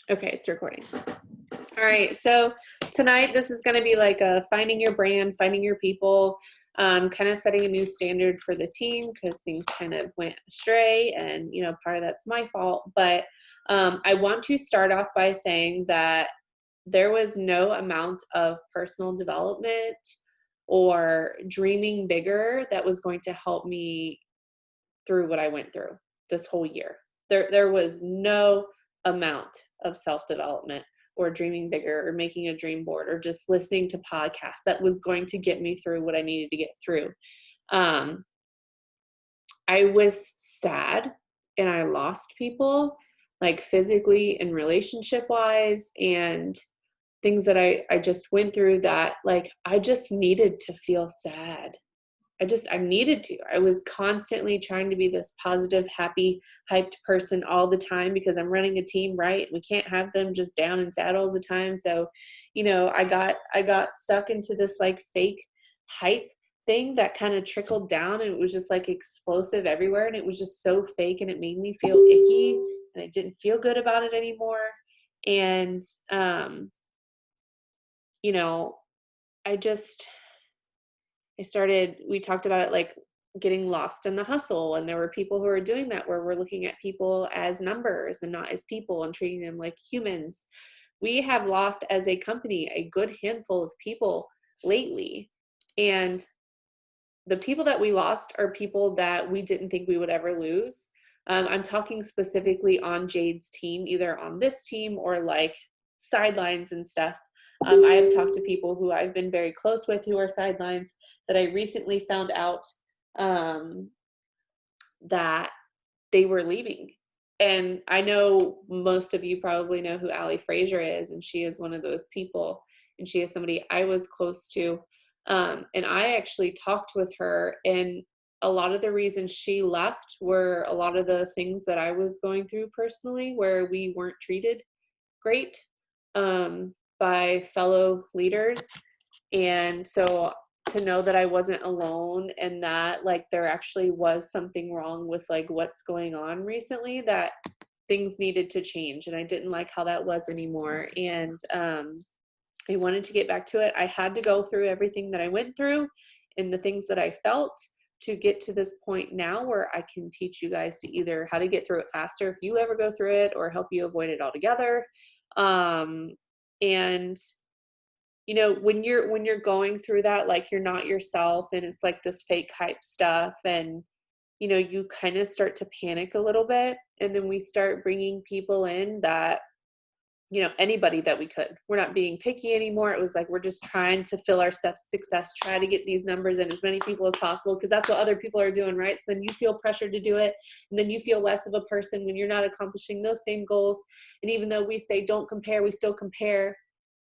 Okay, it's recording. All right, so tonight this is going to be like a finding your brand, finding your people, kind of setting a new standard for the team because things kind of went astray, and part of that's my fault. But I want to start off by saying that there was no amount of personal development or dreaming bigger that was going to help me through what I went through this whole year. There was no amount of self-development or dreaming bigger or making a dream board or just listening to podcasts that was going to get me through what I needed to get through. I was sad and I lost people, like physically and relationship wise, and things that I just went through that like I just needed to feel sad. I needed to. I was constantly trying to be this positive, happy, hyped person all the time because I'm running a team, right? We can't have them just down and sad all the time. So, I got stuck into this like fake hype thing that kind of trickled down, and it was just like explosive everywhere, and it was just so fake, and it made me feel icky, and I didn't feel good about it anymore. And you know, I just we talked about it like getting lost in the hustle. And there were people who are doing that where we're looking at people as numbers and not as people and treating them like humans. We have lost as a company a good handful of people lately. And the people that we lost are people that we didn't think we would ever lose. I'm talking specifically on Jade's team, either on this team or like sidelines and stuff. I have talked to people who I've been very close with who are sidelines that I recently found out that they were leaving. And I know most of you probably know who Allie Frazier is, and she is one of those people, and she is somebody I was close to. And I actually talked with her, and a lot of the reasons she left were a lot of the things that I was going through personally, where we weren't treated great by fellow leaders. And so to know that I wasn't alone and that like there actually was something wrong with like what's going on recently, that things needed to change, and I didn't like how that was anymore. And I wanted to get back to it. I had to go through everything that I went through and the things that I felt to get to this point now where I can teach you guys to either how to get through it faster if you ever go through it, or help you avoid it altogether. And when you're going through that, like you're not yourself and it's like this fake hype stuff, and you kind of start to panic a little bit. And then we start bringing people in that anybody that we could. We're not being picky anymore. It was like we're just trying to fill our success, try to get these numbers in as many people as possible because that's what other people are doing, right? So then you feel pressure to do it, and then you feel less of a person when you're not accomplishing those same goals. And even though we say don't compare, we still compare.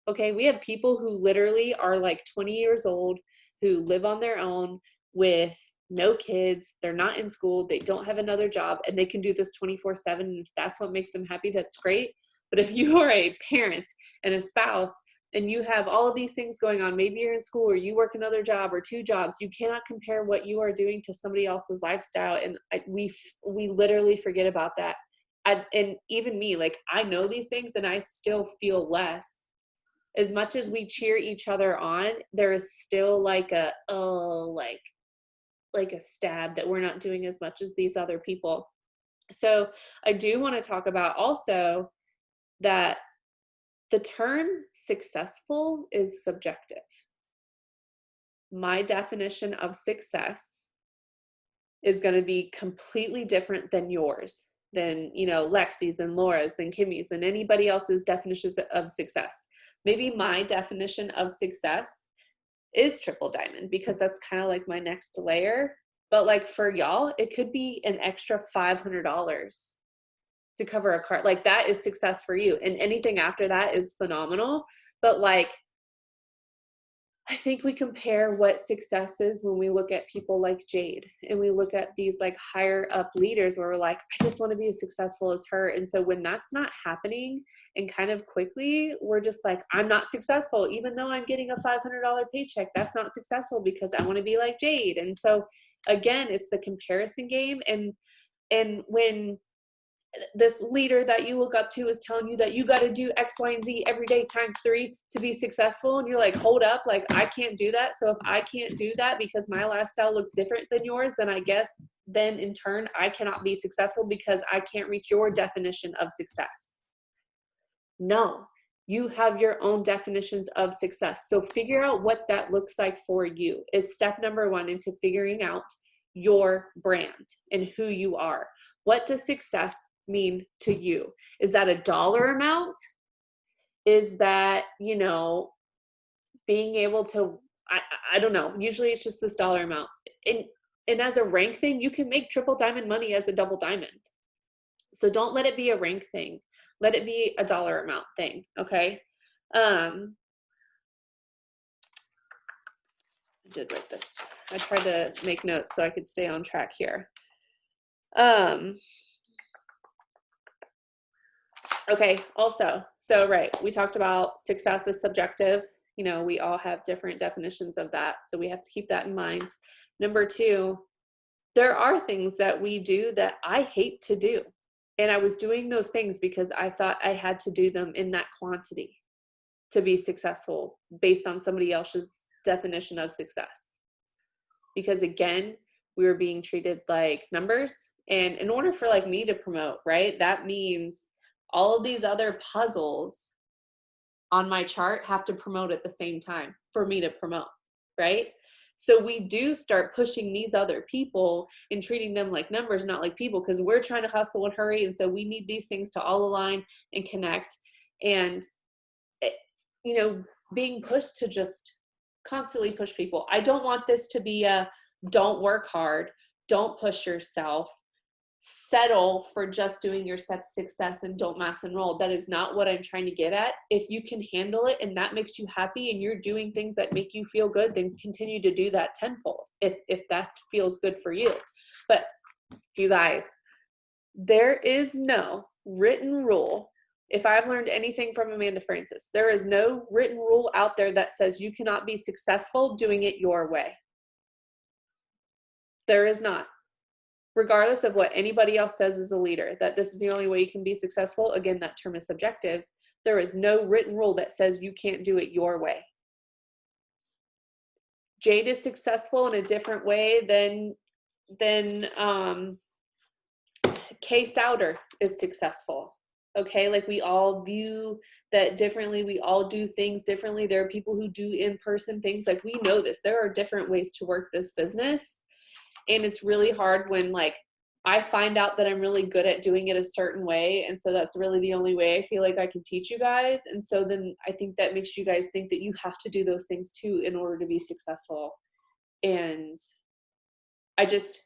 Okay, we have people who literally are like 20 years old, who live on their own with no kids, they're not in school, they don't have another job, and they can do this 24/7. And if that's what makes them happy, that's great. But if you are a parent and a spouse and you have all of these things going on, maybe you're in school or you work another job or two jobs, you cannot compare what you are doing to somebody else's lifestyle. And we literally forget about that. And even me, like I know these things and I still feel less. As much as we cheer each other on, there is still like a like a stab that we're not doing as much as these other people. So I do want to talk about also that the term successful is subjective. My definition of success is going to be completely different than yours, than Lexi's and Laura's, than Kimmy's, and anybody else's definitions of success. Maybe my definition of success is triple diamond because that's kind of like my next layer. But like for y'all, it could be an extra $500 to cover a car. Like that is success for you. And anything after that is phenomenal. But like, I think we compare what success is when we look at people like Jade and we look at these like higher up leaders where we're like, I just want to be as successful as her. And so when that's not happening and kind of quickly, we're just like, I'm not successful, even though I'm getting a $500 paycheck. That's not successful because I want to be like Jade. And so again, it's the comparison game. And when this leader that you look up to is telling you that you got to do X, Y, and Z every day times 3 to be successful. And you're like, hold up, like I can't do that. So if I can't do that because my lifestyle looks different than yours, then I guess then in turn, I cannot be successful because I can't reach your definition of success. No, you have your own definitions of success. So figure out what that looks like for you is step number 1 into figuring out your brand and who you are. What does success mean to you? Is that a dollar amount? Is that, you know, being able to, I don't know. Usually it's just this dollar amount. And as a rank thing, you can make triple diamond money as a double diamond. So don't let it be a rank thing. Let it be a dollar amount thing. Okay. I did write this. I tried to make notes so I could stay on track here. Okay, also, so right, we talked about success is subjective. You know, we all have different definitions of that, so we have to keep that in mind. Number 2, there are things that we do that I hate to do. And I was doing those things because I thought I had to do them in that quantity to be successful based on somebody else's definition of success. Because again, we were being treated like numbers. And in order for like me to promote, right, that means all of these other puzzles on my chart have to promote at the same time for me to promote, right? So we do start pushing these other people and treating them like numbers, not like people, because we're trying to hustle and hurry. And so we need these things to all align and connect. And, you know, being pushed to just constantly push people. I don't want this to be a don't work hard, don't push yourself, settle for just doing your success and don't mass enroll. That is not what I'm trying to get at. If you can handle it and that makes you happy and you're doing things that make you feel good, then continue to do that tenfold if that feels good for you. But you guys, there is no written rule. If I've learned anything from Amanda Frances, there is no written rule out there that says you cannot be successful doing it your way. There is not. Regardless of what anybody else says as a leader, that this is the only way you can be successful. Again, that term is subjective. There is no written rule that says you can't do it your way. Jade is successful in a different way than Kay Souter is successful. Okay, like we all view that differently. We all do things differently. There are people who do in-person things. Like we know this. There are different ways to work this business. And it's really hard when like I find out that I'm really good at doing it a certain way. And so that's really the only way I feel like I can teach you guys. And so then I think that makes you guys think that you have to do those things too in order to be successful. And if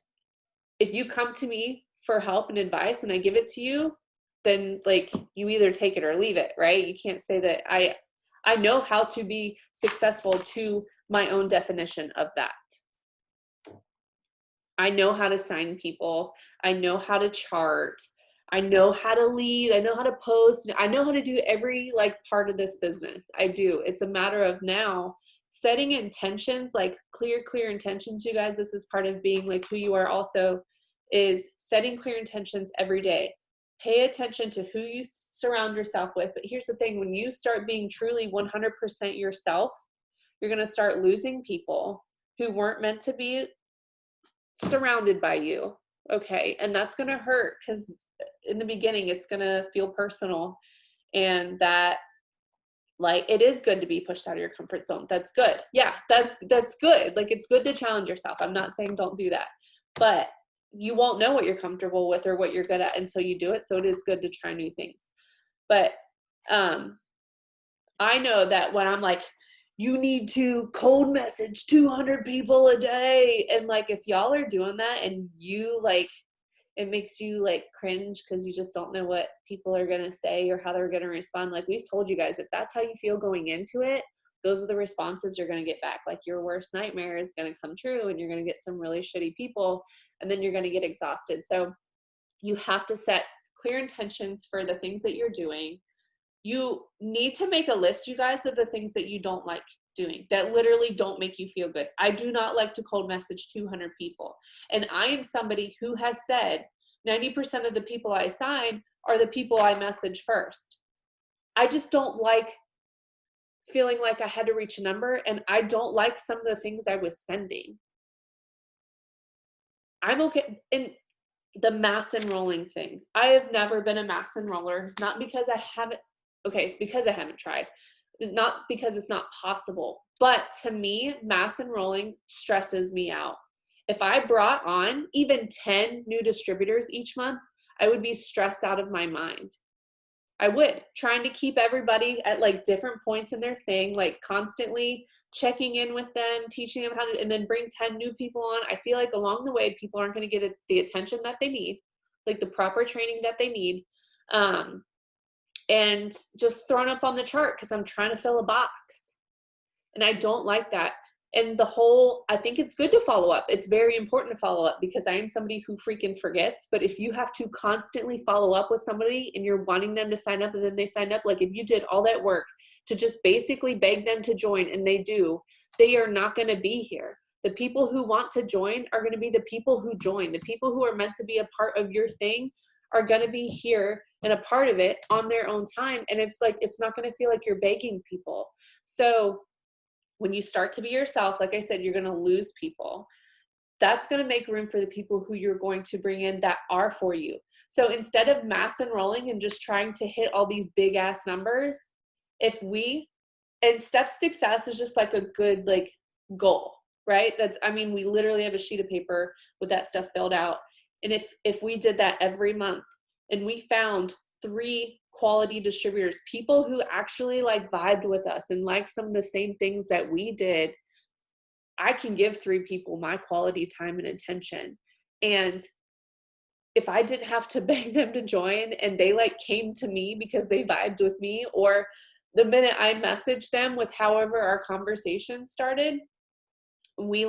you come to me for help and advice and I give it to you, then like you either take it or leave it, right? You can't say that I know how to be successful to my own definition of that. I know how to sign people. I know how to chart. I know how to lead. I know how to post. I know how to do every like part of this business. I do. It's a matter of now setting intentions, like clear intentions, you guys. This is part of being like who you are also, is setting clear intentions every day. Pay attention to who you surround yourself with. But here's the thing, when you start being truly 100% yourself, you're going to start losing people who weren't meant to be surrounded by you. Okay. And that's going to hurt because in the beginning, it's going to feel personal, and that like, it is good to be pushed out of your comfort zone. That's good. Yeah, that's good. Like, it's good to challenge yourself. I'm not saying don't do that, but you won't know what you're comfortable with or what you're good at until you do it. So it is good to try new things. But I know that when I'm like, you need to cold message 200 people a day. And like, if y'all are doing that and you like, it makes you like cringe because you just don't know what people are going to say or how they're going to respond. Like we've told you guys, if that's how you feel going into it, those are the responses you're going to get back. Like your worst nightmare is going to come true and you're going to get some really shitty people and then you're going to get exhausted. So you have to set clear intentions for the things that you're doing. You need to make a list, you guys, of the things that you don't like doing, that literally don't make you feel good. I do not like to cold message 200 people. And I am somebody who has said 90% of the people I sign are the people I message first. I just don't like feeling like I had to reach a number, and I don't like some of the things I was sending. I'm okay. And the mass enrolling thing, I have never been a mass enroller, not because I haven't, okay, because I haven't tried, not because it's not possible, but to me, mass enrolling stresses me out. If I brought on even 10 new distributors each month, I would be stressed out of my mind. I would, trying to keep everybody at like different points in their thing, like constantly checking in with them, teaching them how to, and then bring 10 new people on. I feel like along the way, people aren't going to get the attention that they need, like the proper training that they need. And just thrown up on the chart because I'm trying to fill a box. And I don't like that. And I think it's good to follow up. It's very important to follow up because I am somebody who freaking forgets. But if you have to constantly follow up with somebody and you're wanting them to sign up and then they sign up, like if you did all that work to just basically beg them to join and they do, they are not going to be here. The people who want to join are going to be the people who join. The people who are meant to be a part of your thing are going to be here and a part of it on their own time. And it's like, it's not going to feel like you're begging people. So when you start to be yourself, like I said, you're going to lose people. That's going to make room for the people who you're going to bring in that are for you. So instead of mass enrolling and just trying to hit all these big ass numbers, and step success is just like a good like goal, right? We literally have a sheet of paper with that stuff filled out. And if we did that every month and we found 3 quality distributors, people who actually like vibed with us and like some of the same things that we did, I can give 3 people my quality time and attention. And if I didn't have to beg them to join and they like came to me because they vibed with me, or the minute I messaged them with however our conversation started, we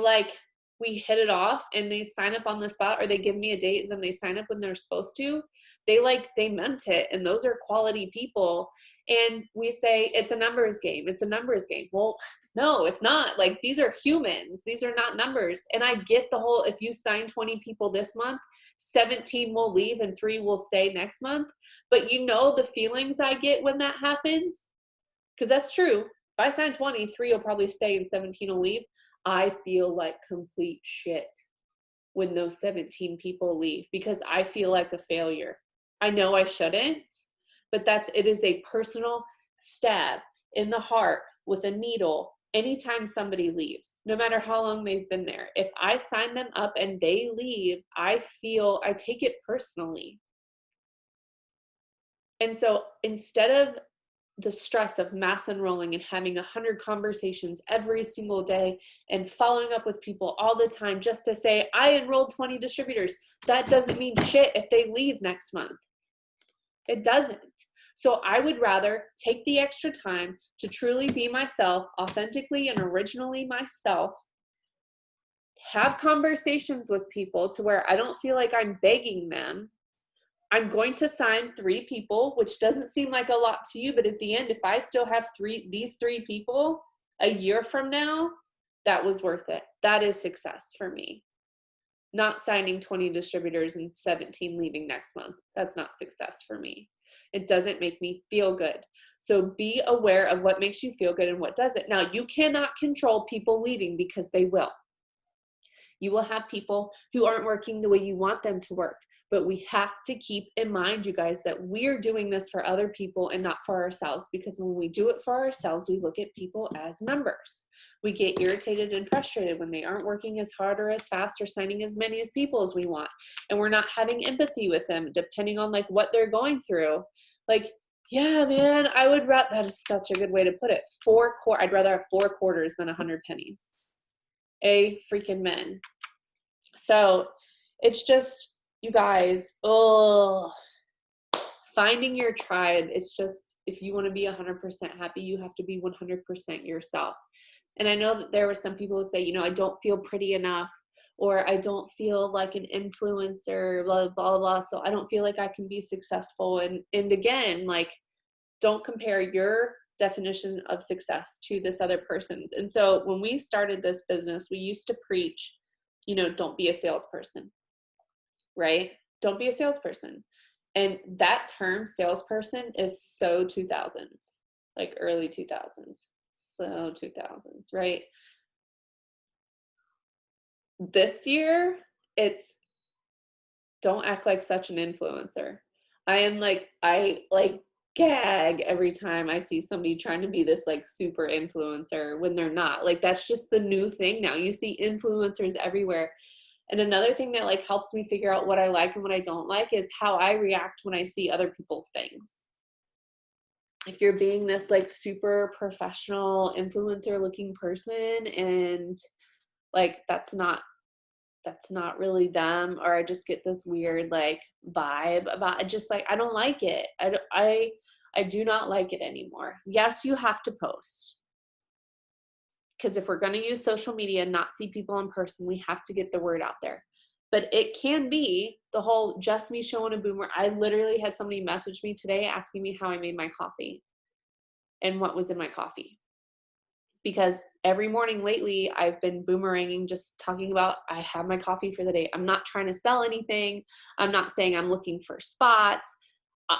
hit it off and they sign up on the spot, or they give me a date and then they sign up when they're supposed to, they meant it. And those are quality people. And we say it's a numbers game. It's a numbers game. Well, no, it's not. Like, these are humans. These are not numbers. And I get the whole, if you sign 20 people this month, 17 will leave and 3 will stay next month. But you know the feelings I get when that happens? Because that's true. If I sign 20, 3 will probably stay and 17 will leave. I feel like complete shit when those 17 people leave because I feel like a failure. I know I shouldn't, but it is a personal stab in the heart with a needle anytime somebody leaves, no matter how long they've been there. If I sign them up and they leave, I take it personally. And so instead of the stress of mass enrolling and having 100 conversations every single day and following up with people all the time just to say, I enrolled 20 distributors, that doesn't mean shit if they leave next month. It doesn't. So I would rather take the extra time to truly be myself, authentically and originally myself, have conversations with people to where I don't feel like I'm begging them. I'm going to sign 3 people, which doesn't seem like a lot to you, but at the end, if I still have these 3 people a year from now, that was worth it. That is success for me. Not signing 20 distributors and 17 leaving next month. That's not success for me. It doesn't make me feel good. So be aware of what makes you feel good and what doesn't. Now, you cannot control people leaving because they will. You will have people who aren't working the way you want them to work. But we have to keep in mind, you guys, that we're doing this for other people and not for ourselves. Because when we do it for ourselves, we look at people as numbers. We get irritated and frustrated when they aren't working as hard or as fast or signing as many as people as we want. And we're not having empathy with them, depending on like what they're going through. Like, yeah, man, that is such a good way to put it. I'd rather have 4 quarters than 100 pennies. A freaking men. So it's just, you guys, finding your tribe. It's just, if you want to be 100% happy, you have to be 100% yourself. And I know that there were some people who say, I don't feel pretty enough, or I don't feel like an influencer, blah, blah, blah. So I don't feel like I can be successful. And again, like, don't compare your definition of success to this other person's. And so when we started this business, we used to preach, don't be a salesperson, right? Don't be a salesperson. And that term salesperson is so 2000s, like early 2000s. So 2000s, right? This year, it's don't act like such an influencer. I like gag every time I see somebody trying to be this like super influencer when they're not. Like that's just the new thing now. You see influencers everywhere. And another thing that like helps me figure out what I like and what I don't like is how I react when I see other people's things. If you're being this like super professional influencer looking person and like that's not really them, or I just get this weird like vibe about it, just like I don't like it. I do not like it anymore. Yes, you have to post, because if we're going to use social media and not see people in person, we have to get the word out there. But it can be the whole just me showing a boomer. I literally had somebody message me today asking me how I made my coffee and what was in my coffee, because every morning lately I've been boomeranging, just talking about I have my coffee for the day. I'm not trying to sell anything. I'm not saying I'm looking for spots. Uh,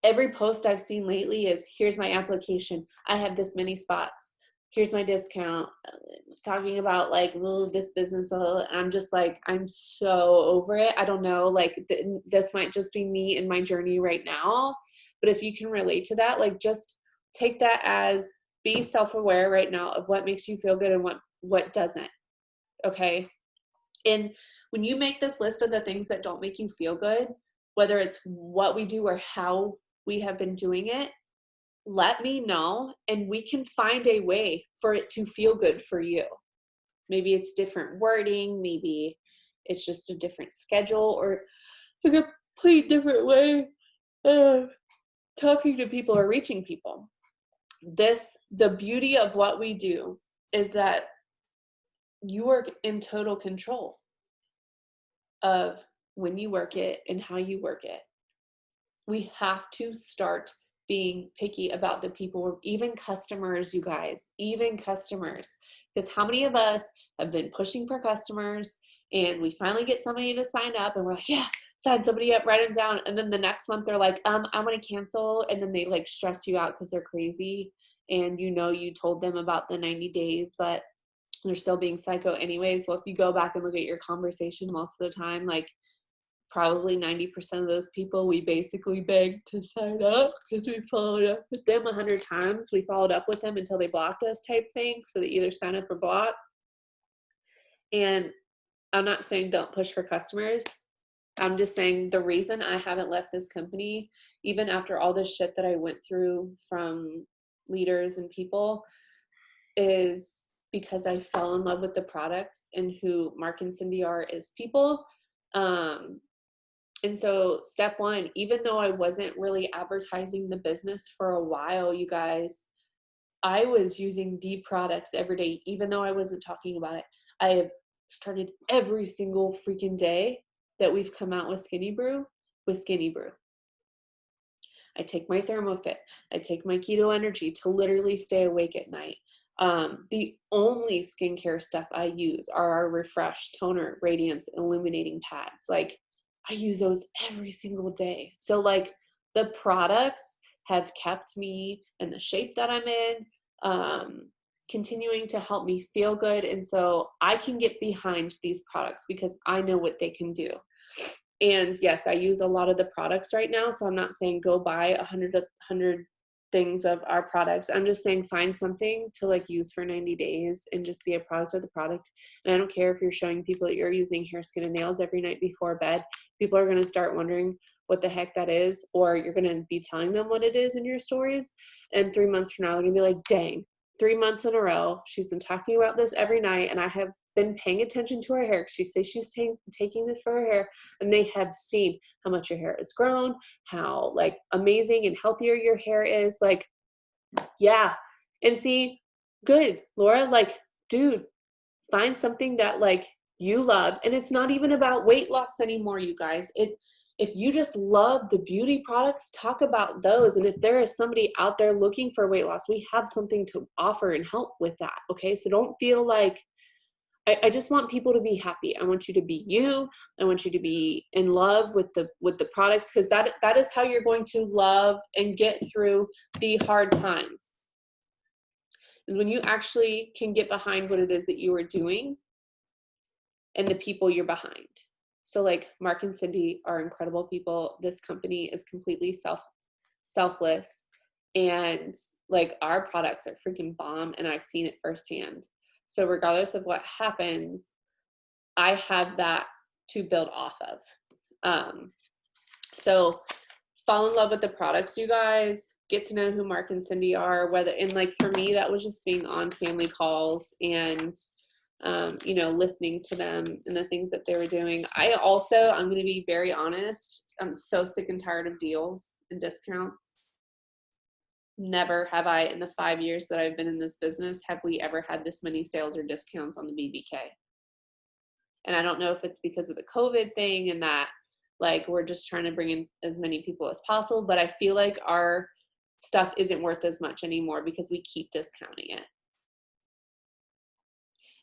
every post I've seen lately is here's my application. I have this many spots. Here's my discount. Talking about like, well, this business. I'm just like, I'm so over it. I don't know. Like this might just be me in my journey right now. But if you can relate to that, like just take that as be self-aware right now of what makes you feel good and what doesn't. Okay. And when you make this list of the things that don't make you feel good, whether it's what we do or how we have been doing it, let me know and we can find a way for it to feel good for you. Maybe it's different wording, maybe it's just a different schedule or a complete different way of talking to people or reaching people. The beauty of what we do is that you are in total control of when you work it and how you work it. We have to start being picky about the people, even customers, you guys, even customers. Because how many of us have been pushing for customers and we finally get somebody to sign up and we're like, yeah, sign somebody up, write them down. And then the next month they're like, I'm going to cancel. And then they like stress you out because they're crazy. And you know, you told them about the 90 days, but they're still being psycho anyways. Well, if you go back and look at your conversation most of the time, like probably 90% of those people we basically begged to sign up because we followed up with them 100 times. We followed up with them until they blocked us type thing. So they either sign up or block. And I'm not saying don't push for customers. I'm just saying the reason I haven't left this company, even after all this shit that I went through from leaders and people, is because I fell in love with the products and who Mark and Cindy are as people. And so step one, even though I wasn't really advertising the business for a while, you guys, I was using the products every day, even though I wasn't talking about it. I have started every single freaking day that we've come out with Skinny Brew with Skinny Brew. I take my ThermoFit. I take my Keto Energy to literally stay awake at night. The only skincare stuff I use are our Refresh, Toner, Radiance, Illuminating Pads. Like I use those every single day. So like the products have kept me in the shape that I'm in, continuing to help me feel good. And so I can get behind these products because I know what they can do. And yes, I use a lot of the products right now. So I'm not saying go buy 100 things of our products. I'm just saying find something to like use for 90 days and just be a product of the product. And I don't care if you're showing people that you're using hair, skin, and nails every night before bed. People are going to start wondering what the heck that is, or you're going to be telling them what it is in your stories. And 3 months from now, they're going to be like, dang, 3 months in a row, she's been talking about this every night, and I have been paying attention to her hair. She says she's taking this for her hair, and they have seen how much your hair has grown, how like amazing and healthier your hair is. Like, yeah. And see, good, Laura, like, dude, find something that like you love. And it's not even about weight loss anymore, you guys. If you just love the beauty products, talk about those. And if there is somebody out there looking for weight loss, we have something to offer and help with that. Okay. So don't feel like, I just want people to be happy. I want you to be you. I want you to be in love with the products, because that is how you're going to love and get through the hard times. Is when you actually can get behind what it is that you are doing and the people you're behind. So like Mark and Cindy are incredible people. This company is completely selfless, and like our products are freaking bomb, and I've seen it firsthand. So regardless of what happens, I have that to build off of. So fall in love with the products, you guys. Get to know who Mark and Cindy are. And like for me, that was just being on family calls and listening to them and the things that they were doing. I'm going to be very honest, I'm so sick and tired of deals and discounts. Never have I, in the 5 years that I've been in this business, have we ever had this many sales or discounts on the BBK. And I don't know if it's because of the COVID thing and that like we're just trying to bring in as many people as possible, but I feel like our stuff isn't worth as much anymore because we keep discounting it.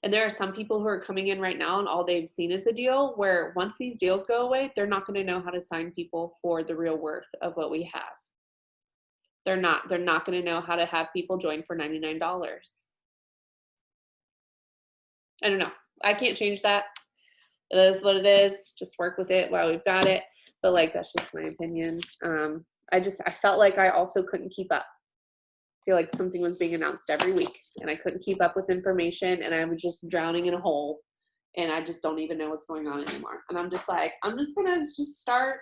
And there are some people who are coming in right now and all they've seen is a deal, where once these deals go away, they're not going to know how to sign people for the real worth of what we have. They're not going to know how to have people join for $99. I don't know. I can't change that. It is what it is. Just work with it while we've got it. But like, that's just my opinion. I felt like I also couldn't keep up. I feel like something was being announced every week and I couldn't keep up with information, and I was just drowning in a hole, and I just don't even know what's going on anymore. And I'm just like, I'm just going to just start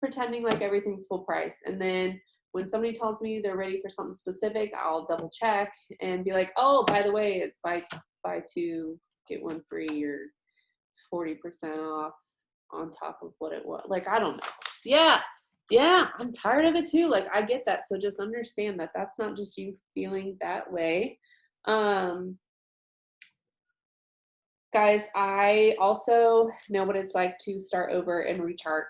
pretending like everything's full price. And then when somebody tells me they're ready for something specific, I'll double check and be like, oh, by the way, it's buy 2, get 1 free, or it's 40% off on top of what it was. Like, I don't know. Yeah, I'm tired of it too. Like, I get that. So just understand that that's not just you feeling that way. Guys, I also know what it's like to start over and rechart.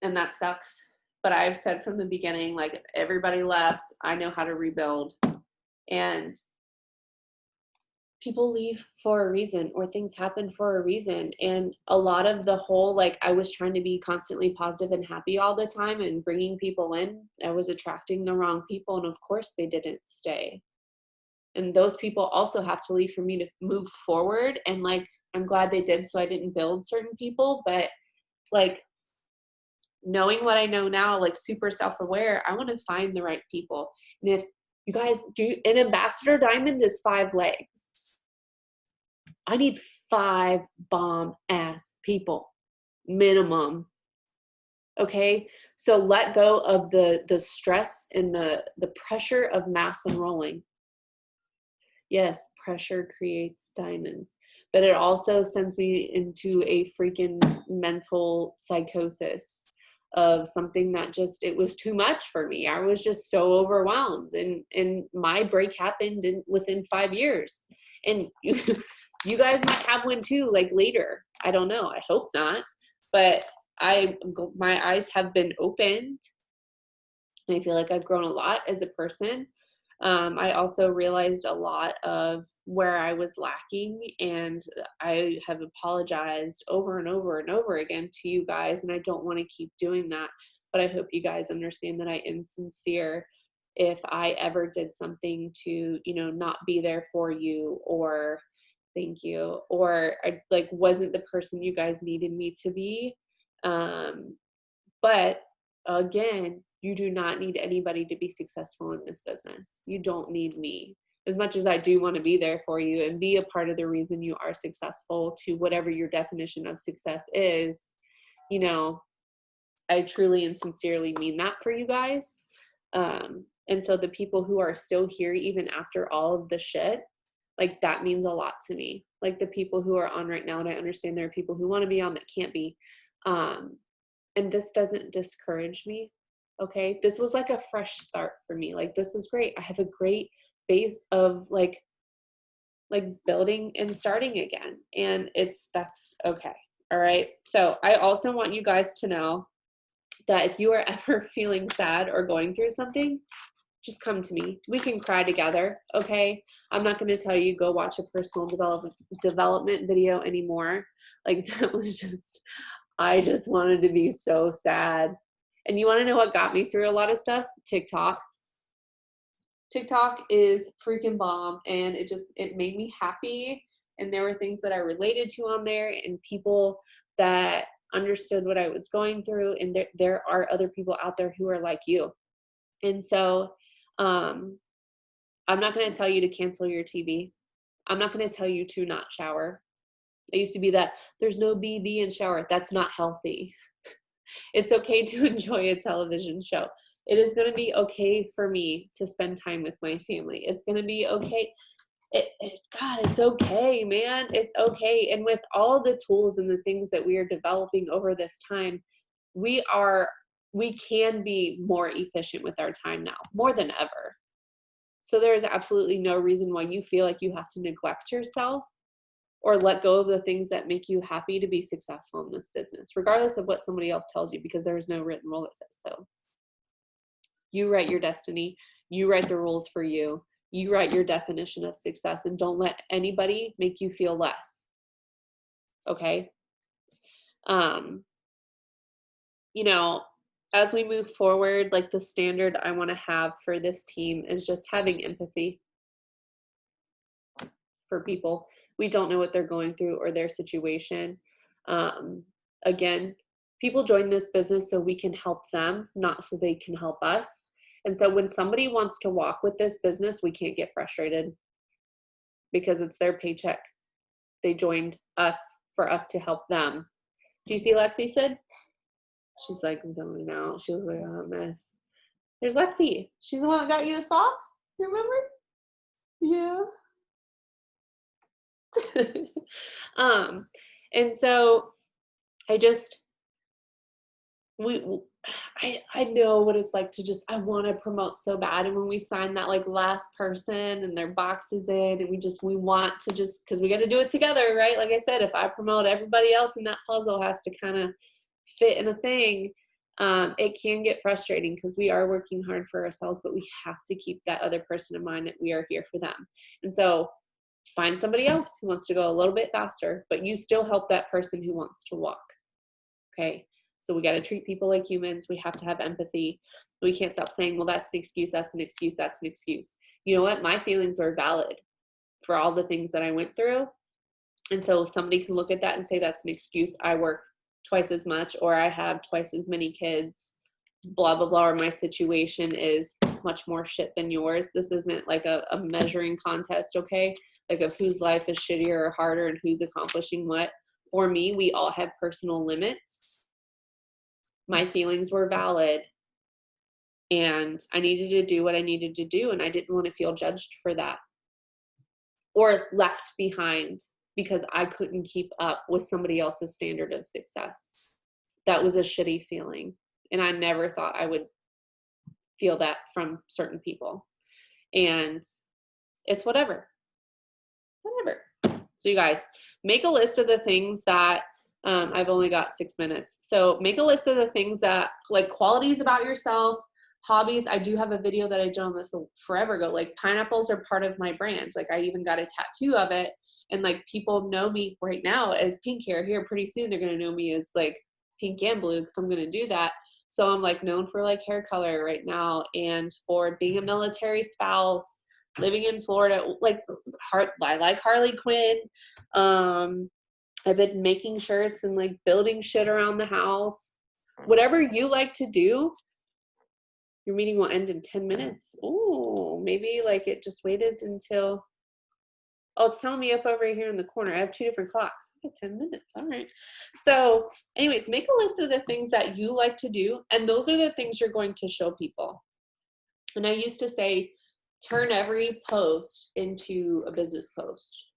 And that sucks. But I've said from the beginning, like, if everybody left, I know how to rebuild. And people leave for a reason, or things happen for a reason. And a lot of the whole, like, I was trying to be constantly positive and happy all the time and bringing people in, I was attracting the wrong people. And of course they didn't stay. And those people also have to leave for me to move forward. And like, I'm glad they did, so I didn't build certain people. But like, knowing what I know now, like super self-aware, I want to find the right people. And if you guys do, an ambassador diamond is 5 legs. I need 5 bomb ass people minimum. Okay. So let go of the stress and the pressure of mass enrolling. Yes, pressure creates diamonds, but it also sends me into a freaking mental psychosis of something that just, it was too much for me. I was just so overwhelmed, and my break happened within 5 years. And you guys might have one too, like later. I don't know. I hope not. But my eyes have been opened. And I feel like I've grown a lot as a person. I also realized a lot of where I was lacking, and I have apologized over and over and over again to you guys, and I don't want to keep doing that. But I hope you guys understand that I am sincere if I ever did something to, not be there for you, or thank you, or I like wasn't the person you guys needed me to be. But again, you do not need anybody to be successful in this business. You don't need me. As much as I do want to be there for you and be a part of the reason you are successful, to whatever your definition of success is, I truly and sincerely mean that for you guys. And so the people who are still here, even after all of the shit, like, that means a lot to me. Like, the people who are on right now, and I understand there are people who want to be on that can't be. And this doesn't discourage me. Okay. This was like a fresh start for me. Like, this is great. I have a great base of like building and starting again. And that's okay. All right. So I also want you guys to know that if you are ever feeling sad or going through something, just come to me. We can cry together, okay? I'm not going to tell you go watch a personal development video anymore. Like that was just, I just wanted to be so sad. And you want to know what got me through a lot of stuff? TikTok. TikTok is freaking bomb, and it made me happy. And there were things that I related to on there, and people that understood what I was going through. And there are other people out there who are like you. And so I'm not going to tell you to cancel your TV. I'm not going to tell you to not shower. I used to be that there's no BD in shower. That's not healthy. It's okay to enjoy a television show. It is going to be okay for me to spend time with my family. It's going to be okay. God, it's okay, man. It's okay. And with all the tools and the things that we are developing over this time, we can be more efficient with our time now, more than ever. So there is absolutely no reason why you feel like you have to neglect yourself or let go of the things that make you happy to be successful in this business, regardless of what somebody else tells you, because there is no written rule that says so. You write your destiny. You write the rules for you. You write your definition of success, and don't let anybody make you feel less. Okay? You know, as we move forward, like the standard I want to have for this team is just having empathy for people. We don't know what they're going through or their situation. Again, people join this business so we can help them, not so they can help us. And so when somebody wants to walk with this business, we can't get frustrated because it's their paycheck. They joined us for us to help them. Do you see Lexi said? She's like zoning out. She was like, oh, a mess. There's Lexi. She's the one that got you the socks. Remember? Yeah. And so I know what it's like to just, I want to promote so bad. And when we sign that like last person and their box is in, and we want to just, because we got to do it together, right? Like I said, if I promote, everybody else in that puzzle has to kind of fit in a thing. It can get frustrating because we are working hard for ourselves, but we have to keep that other person in mind that we are here for them. And so find somebody else who wants to go a little bit faster, but you still help that person who wants to walk. Okay. So we got to treat people like humans. We have to have empathy. We can't stop saying, well, that's an excuse. That's an excuse. That's an excuse. You know what? My feelings are valid for all the things that I went through. And so somebody can look at that and say, that's an excuse. I work twice as much, or I have twice as many kids, blah, blah, blah, or my situation is much more shit than yours. This isn't like a measuring contest, okay? Like of whose life is shittier or harder and who's accomplishing what. For me, we all have personal limits. My feelings were valid, and I needed to do what I needed to do, and I didn't want to feel judged for that or left behind because I couldn't keep up with somebody else's standard of success. That was a shitty feeling, and I never thought I would feel that from certain people. And it's whatever. So you guys, make a list of the things that I've only got 6 minutes. So make a list of the things that, like, qualities about yourself, hobbies. I do have a video that I did on this forever ago. Like, pineapples are part of my brand. Like, I even got a tattoo of it. And like, people know me right now as pink hair. Here pretty soon they're going to know me as like pink and blue, because I'm going to do that. So I'm like known for like hair color right now, and for being a military spouse, living in Florida. Like, I like Harley Quinn. I've been making shirts and like building shit around the house. Whatever you like to do. Your meeting will end in 10 minutes. Oh, maybe like it just waited until, oh, it's telling me up over here in the corner. I have 2 different clocks. I have 10 minutes. All right. So anyways, make a list of the things that you like to do. And those are the things you're going to show people. And I used to say, turn every post into a business post.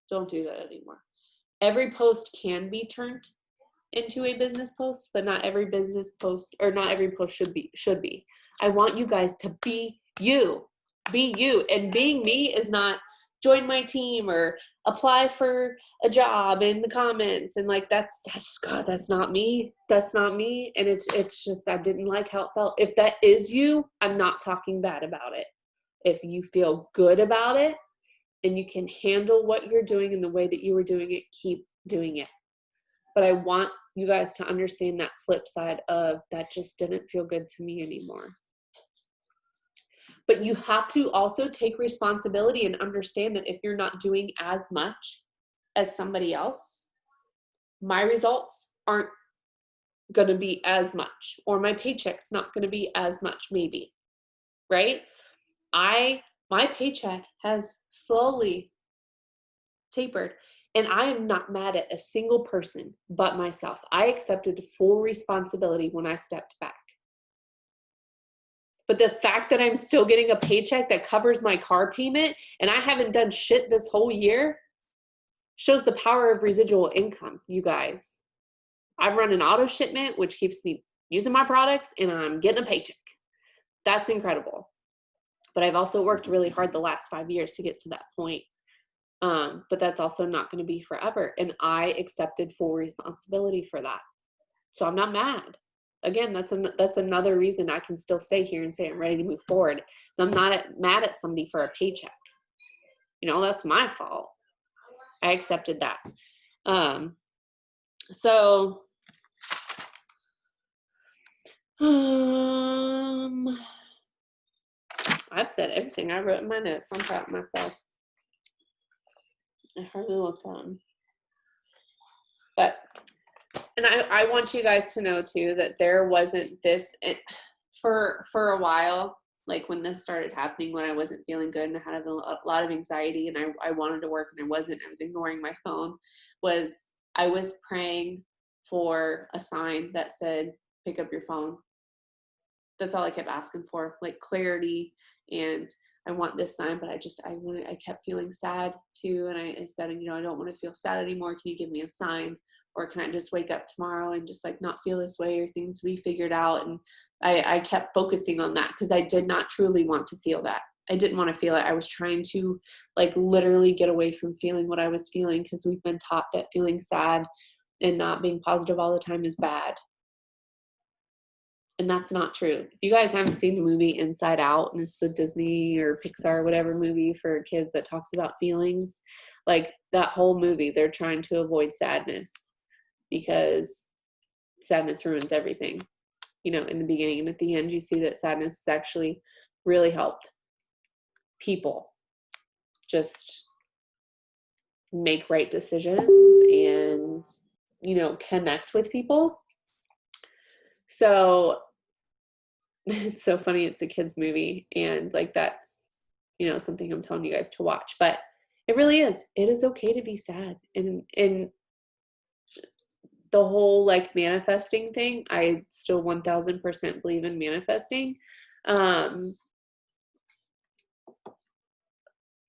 Don't do that anymore. Every post can be turned into a business post, but not every business post, or not every post should be. I want you guys to be you. Be you. And being me is not join my team or apply for a job in the comments. And like, that's God, that's not me. That's not me. And it's just, I didn't like how it felt. If that is you, I'm not talking bad about it. If you feel good about it and you can handle what you're doing in the way that you were doing it, keep doing it. But I want you guys to understand that flip side of that just didn't feel good to me anymore. But you have to also take responsibility and understand that if you're not doing as much as somebody else, my results aren't going to be as much, or my paycheck's not going to be as much, maybe, right? My paycheck has slowly tapered, and I am not mad at a single person but myself. I accepted full responsibility when I stepped back. But the fact that I'm still getting a paycheck that covers my car payment and I haven't done shit this whole year shows the power of residual income, you guys. I've run an auto shipment, which keeps me using my products, and I'm getting a paycheck. That's incredible. But I've also worked really hard the last 5 years to get to that point. But that's also not going to be forever. And I accepted full responsibility for that. So I'm not mad. Again, that's another reason I can still stay here and say I'm ready to move forward. So I'm not mad at somebody for a paycheck. That's my fault. I accepted that. So I've said everything I wrote in my notes. I'm proud of myself. I hardly looked at them. But, and I want you guys to know too, that there wasn't this, for a while, like when this started happening, when I wasn't feeling good and I had a lot of anxiety and I wanted to work and I was ignoring my phone, I was praying for a sign that said, pick up your phone. That's all I kept asking for, like clarity. And I want this sign, but I kept feeling sad too. And I said, I don't want to feel sad anymore. Can you give me a sign? Or can I just wake up tomorrow and just like not feel this way, or things to be figured out? And I kept focusing on that because I did not truly want to feel that. I didn't want to feel it. I was trying to like literally get away from feeling what I was feeling, because we've been taught that feeling sad and not being positive all the time is bad. And that's not true. If you guys haven't seen the movie Inside Out, and it's the Disney or Pixar or whatever movie for kids that talks about feelings, like that whole movie, they're trying to avoid sadness because sadness ruins everything. In the beginning and at the end, you see that sadness has actually really helped people just make right decisions and, connect with people. So it's so funny. It's a kid's movie, and like that's, something I'm telling you guys to watch. But it really is. It is okay to be sad. And the whole like manifesting thing, I still 1000% believe in manifesting.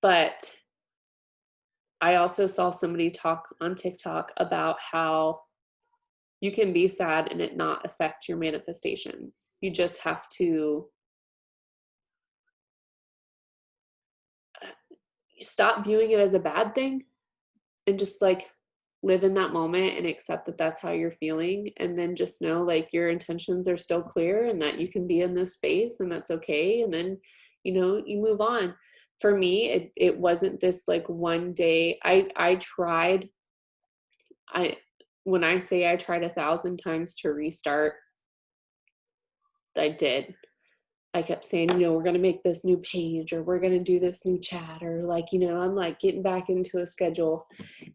But I also saw somebody talk on TikTok about how you can be sad and it not affect your manifestations. You just have to stop viewing it as a bad thing and just like live in that moment and accept that that's how you're feeling. And then just know like your intentions are still clear and that you can be in this space and that's okay. And then, you move on. For me, it wasn't this like one day. I tried, when I say I tried 1,000 times to restart, I did. I kept saying, we're going to make this new page, or we're going to do this new chat, or like, I'm like getting back into a schedule,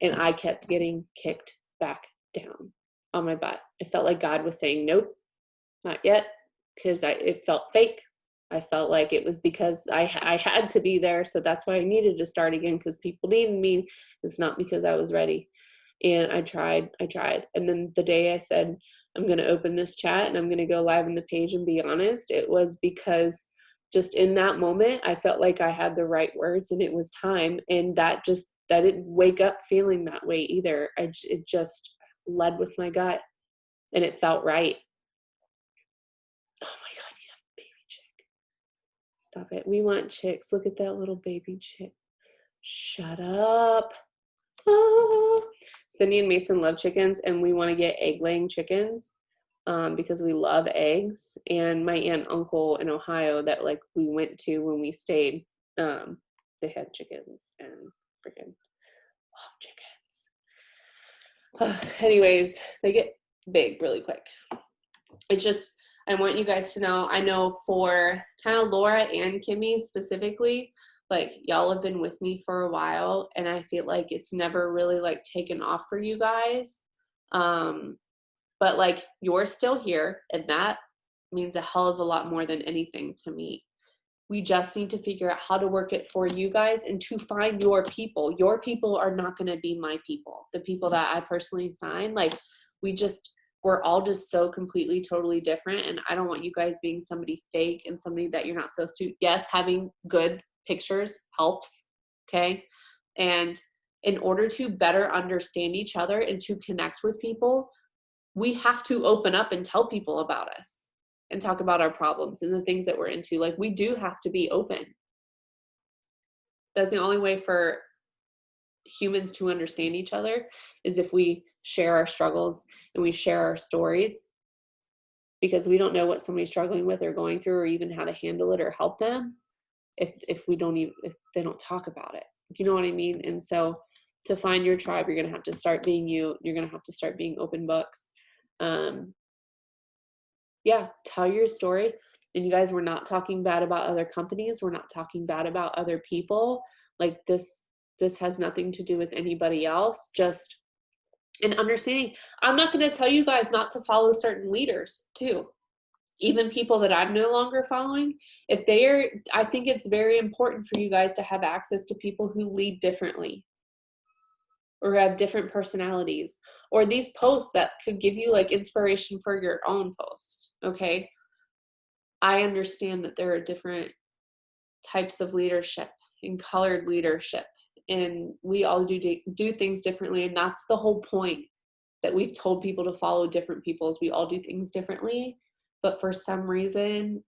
and I kept getting kicked back down on my butt. It felt like God was saying, nope, not yet, because it felt fake. I felt like it was because I had to be there, so that's why I needed to start again, because people needed me. It's not because I was ready. And I tried. And then the day I said, I'm going to open this chat and I'm going to go live in the page and be honest, it was because just in that moment, I felt like I had the right words and it was time. And I didn't wake up feeling that way either. It just led with my gut and it felt right. Oh my God, yeah, baby chick. Stop it. We want chicks. Look at that little baby chick. Shut up. Ah. Cindy and Mason love chickens, and we want to get egg-laying chickens because we love eggs. And my aunt and uncle in Ohio that like we went to when we stayed, they had chickens and freaking love chickens. Anyways, they get big really quick. It's just, I want you guys to know, I know for kind of Laura and Kimmy specifically, like y'all have been with me for a while, and I feel like it's never really like taken off for you guys. But like you're still here, and that means a hell of a lot more than anything to me. We just need to figure out how to work it for you guys and to find your people. Your people are not going to be my people. The people that I personally sign, like we're all just so completely, totally different. And I don't want you guys being somebody fake and somebody that you're not supposed to. Yes, having good pictures helps. Okay. And in order to better understand each other and to connect with people, we have to open up and tell people about us and talk about our problems and the things that we're into. Like we do have to be open. That's the only way for humans to understand each other is if we share our struggles and we share our stories, because we don't know what somebody's struggling with or going through or even how to handle it or help them if they don't talk about it. You know what I mean? And so to find your tribe, you're going to have to start being you. You're going to have to start being open books. Yeah, tell your story. And you guys, we're not talking bad about other companies. We're not talking bad about other people. Like this has nothing to do with anybody else. Just an understanding. I'm not going to tell you guys not to follow certain leaders too. Even people that I'm no longer following, I think it's very important for you guys to have access to people who lead differently or have different personalities, or these posts that could give you like inspiration for your own posts. Okay. I understand that there are different types of leadership and colored leadership, and we all do things differently. And that's the whole point that we've told people to follow different people, is we all do things differently. But for some reason,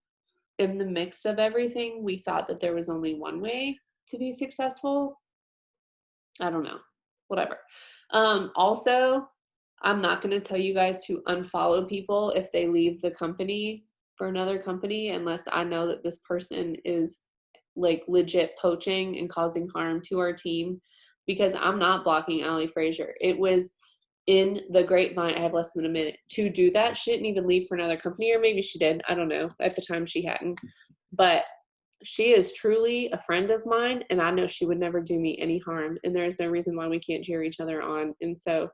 in the mix of everything, we thought that there was only one way to be successful. I don't know. Whatever. Also, I'm not going to tell you guys to unfollow people if they leave the company for another company, unless I know that this person is like legit poaching and causing harm to our team, because I'm not blocking Allie Frazier. It was in the grapevine. I have less than a minute to do that. She didn't even leave for another company, or maybe she did. I don't know. At the time she hadn't, but she is truly a friend of mine, and I know she would never do me any harm, and there's no reason why we can't cheer each other on. And so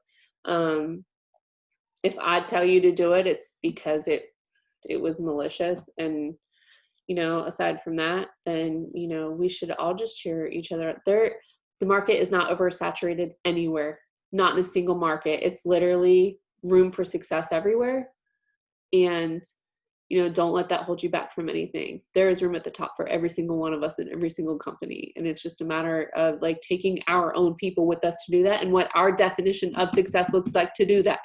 if I tell you to do it, it's because it was malicious. And aside from that, then we should all just cheer each other up. The market is not oversaturated anywhere, not in a single market. It's literally room for success everywhere. And don't let that hold you back from anything. There is room at the top for every single one of us in every single company. And it's just a matter of like taking our own people with us to do that, and what our definition of success looks like to do that.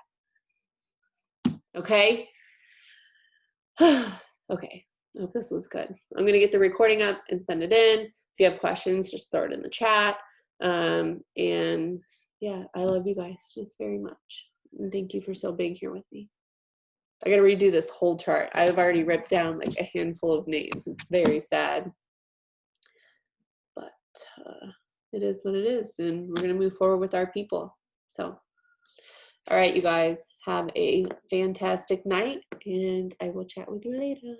Okay. Okay. I hope this was good. I'm going to get the recording up and send it in. If you have questions, just throw it in the chat. And yeah, I love you guys just very much. And thank you for still being here with me. I got to redo this whole chart. I've already ripped down like a handful of names. It's very sad. But it is what it is. And we're going to move forward with our people. So, all right, you guys, have a fantastic night. And I will chat with you later.